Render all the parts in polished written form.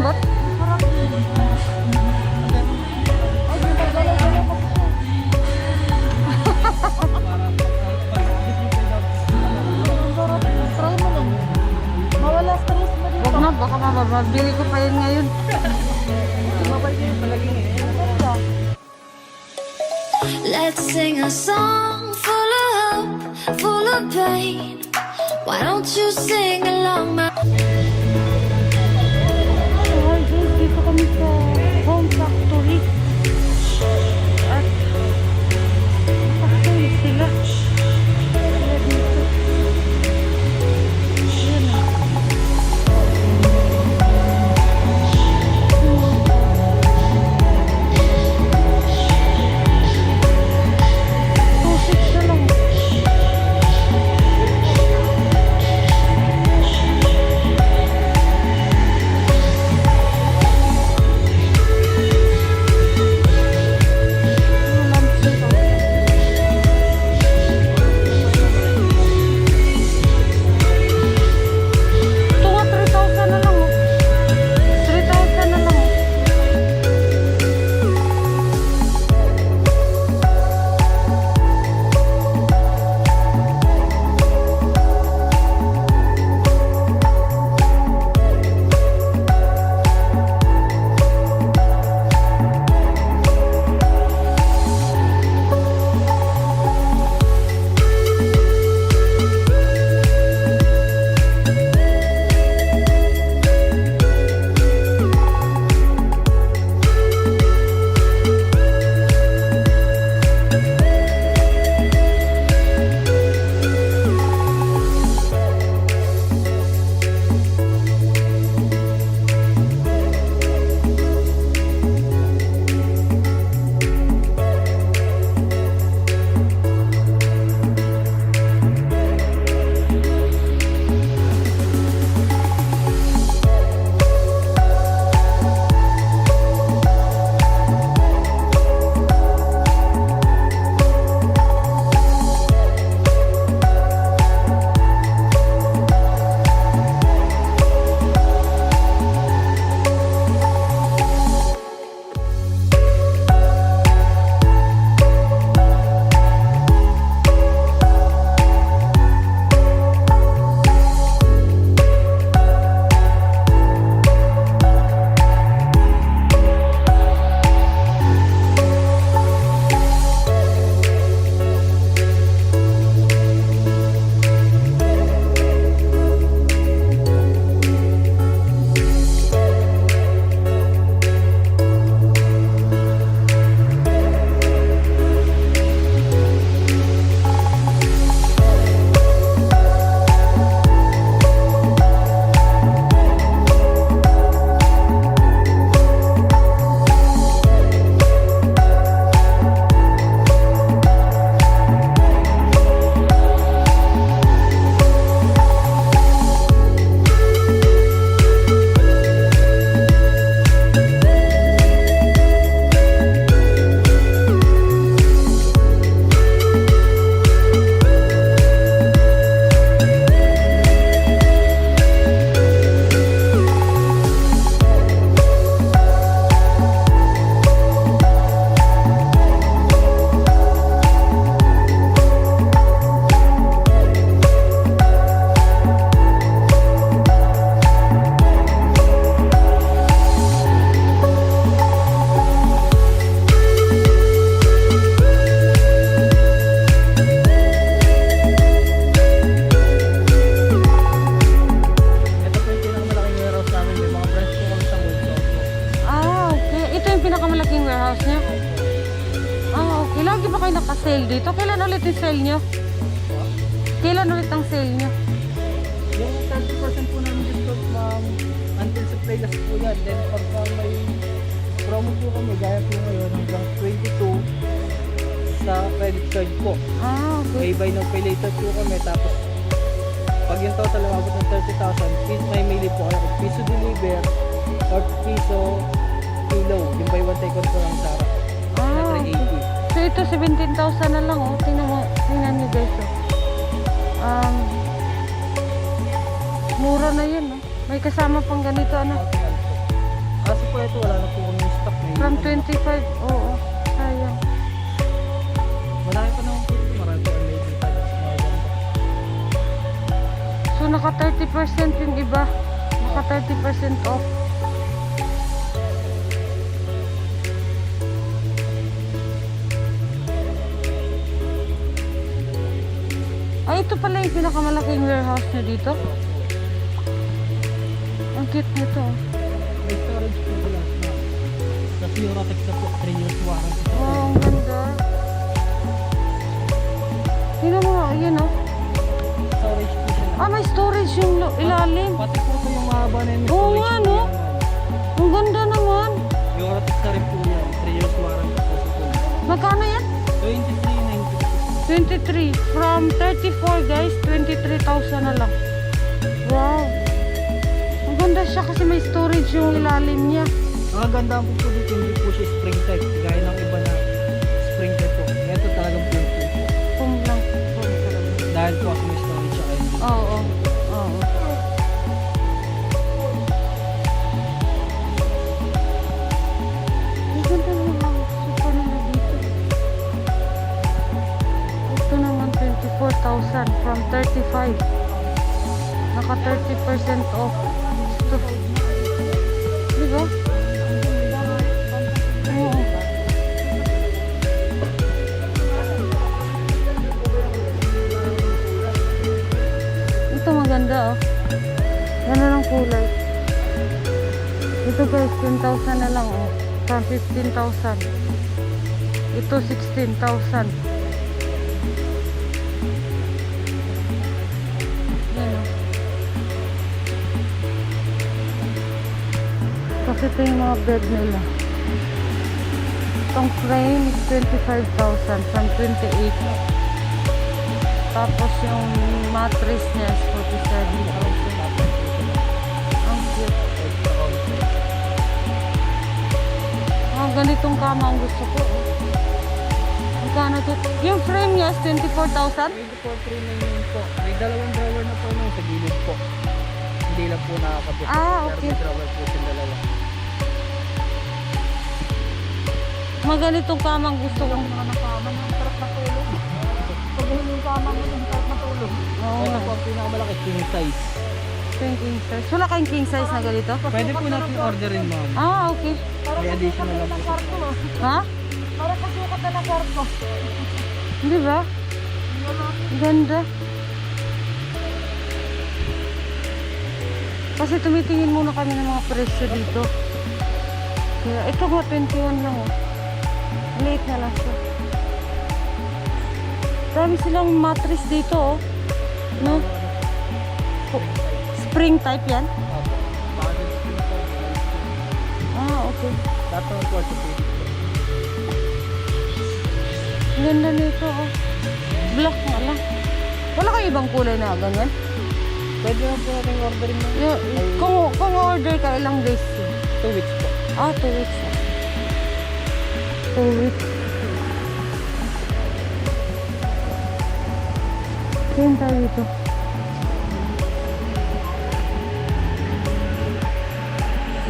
malambot. Sarap. Ay, di ba galaw-galaw pa siya. Ang sarap. Try mo lang. Mawala stress mo dito. Huwag na, baka mabili ko pa yun ngayon. Mabay din palagi ngayon. Let's sing a song full of hope, full of pain. Why don't you sing along my... Ay, guys, dito kami sa home factory. At factory sila. Sila dito. Ayan o. sale dito? Kailan ulit yung sale nyo? Kailan ulit ang sale nyo? Yung 30% po namin discount, ma'am, until supply last po yan. Then pagka may promo po kami, gaya po ngayon hanggang 22 sa credit card po. Ah, okay. May buy now pay later po kami. Tapos pag yung total umabot ng 30,000, may mili po kayo kung piso deliver or piso kilo. Yung buy one take one po ng Sara na 380. So ito 17,000 na lang, oh. Tingnan nyo guys, oh. Mura na yun, oh. May kasama pang ganito, ano. Kasi po ito, wala na po kami stock. From 25, oo. Sayang. Malaki pa naman po. Marami po ang label tayo. So, naka 30% yung iba. Naka 30% off. Ay, ito pala yung pinakamalaking warehouse nyo dito. Ang cute nito. May storage po sila. Sa Eurotex na po, 3 years warranty. Oh, ang ganda. Tingnan mo, yun oh. Storage po sila. Ah, may storage yung ilalim. Pati po ito yung mahaba na yung Oo storage nga, po no? yan, ma'am. Ang ganda naman. Eurotex na rin po yan. 3 years warranty po sa po. Magkano yan? 23. 23,950. From 34 guys, 23,000 na lang. Wow. Ang ganda siya kasi may storage yung ilalim niya. Ang ganda po po dito, hindi po siya spring type. Gaya ng iba na spring type po. Ito talagang pure po. Pum lang. Pum talaga. Dahil po ako may storage siya kayo. Oo. Oo. Ang ganda naman. Super nila dito. Ito naman 24,000 from 35. Naka 30% off. Ito. Diba? Oo. Ito maganda oh. Ganda ng kulay. Ito guys, 10,000 na lang oh. From 15,000. Ito 16,000. Yan oh. Kasi ito yung mga bed nila. Itong frame is 25,000 from 28. Tapos yung mattress niya is 47,000. Ang cute. Ganitong kama ang gusto ko. Magkano to? Yung frame niya is 24,000? May 24,399 po. May dalawang drawer na po nung sa gilid po. Hindi lang po nakakabit. Ah, okay. Pero may drawer po yung dalawa. Ganitong kama ang gusto ko. Ang kama ng sarap na tulog. Pag yung kama mo, yung sarap na tulog. Oo. Ito po ang pinakamalaki, king size. King size. Wala kayong king size na ganito? Pwede po natin orderin, ma'am. Ah, okay. May additional lang po. Ha? Para kasukat na ng kwarto. Hindi ba? Ganda. Kasi tumitingin muna kami ng mga presyo dito. Kaya ito nga 21 lang oh. Late na lang siya. Dami silang mattress dito oh. No? Spring type yan? Ah, okay. Lahat ng kwarto po. Ang ganda nito oh. Black nga lang. Wala kang ibang kulay na ganyan? Pwede lang po natin orderin mo. Kung order ka, ilang days yun? 2 weeks po. Ah, 2 weeks. 2 weeks. Same tayo dito.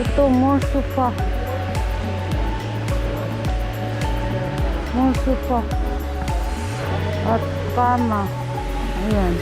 Ito, more sofa. More sofa. At kama. Ayan.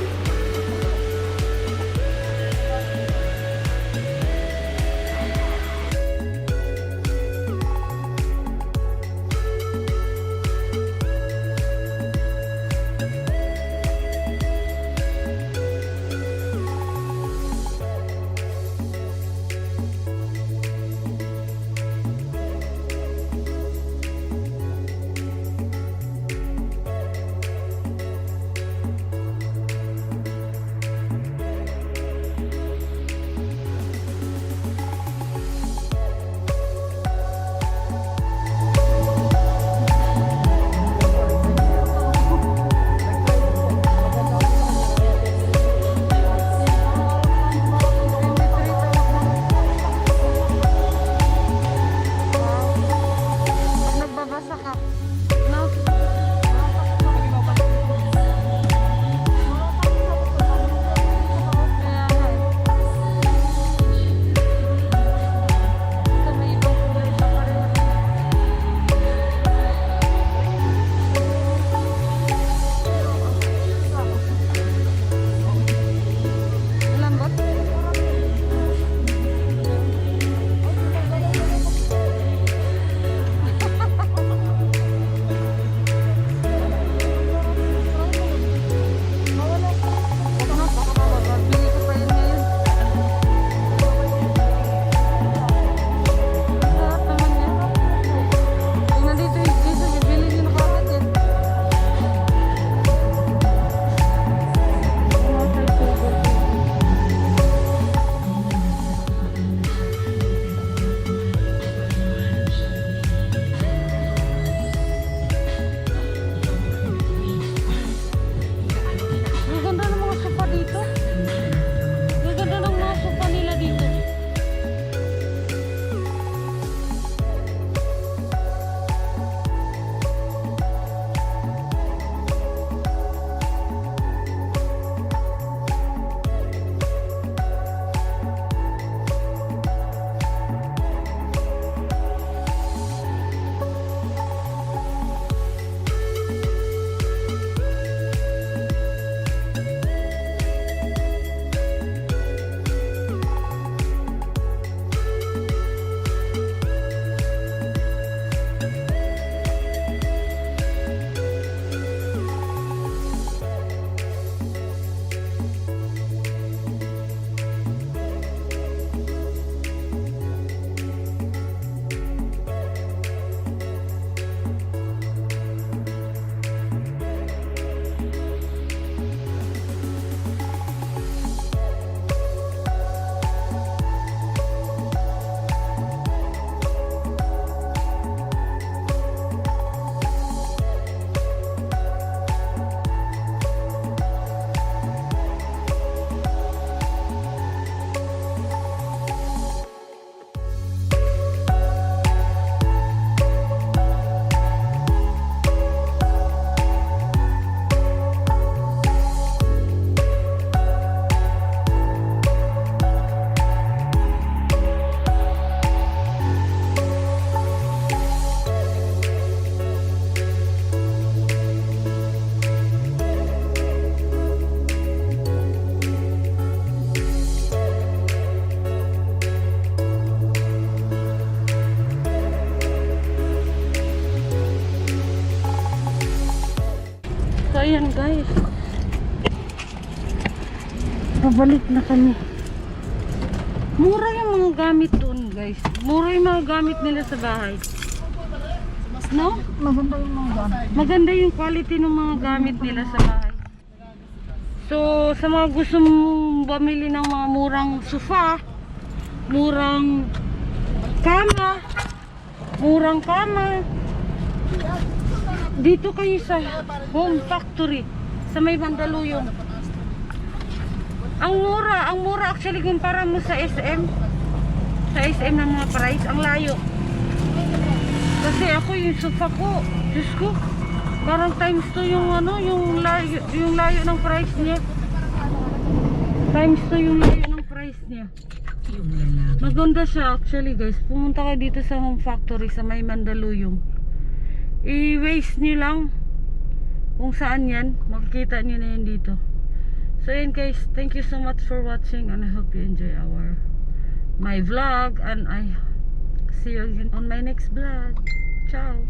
Pabalik na kami. Mura yung mga gamit doon, guys. Mura yung mga gamit nila sa bahay. No? Maganda yung mga gamit. Maganda yung quality ng mga gamit nila sa bahay. So, sa mga gusto mong bumili ng mga murang sofa, murang kama, dito kayo sa Home Factory sa may Mandaluyong. Ang mura actually kumpara mo sa SM. Sa SM ng mga price, ang layo. Kasi ako yung sofa ko, Diyos ko, parang times 2 yung ano, yung layo ng price niya. Times 2 yung layo ng price niya. Maganda siya actually, guys. Pumunta kayo dito sa Home Factory sa may Mandaluyong. I-waste nyo lang kung saan yan. Makikita nyo na yan dito. So yun guys, thank you so much for watching and I hope you enjoy my vlog, and I see you again on my next vlog. Ciao.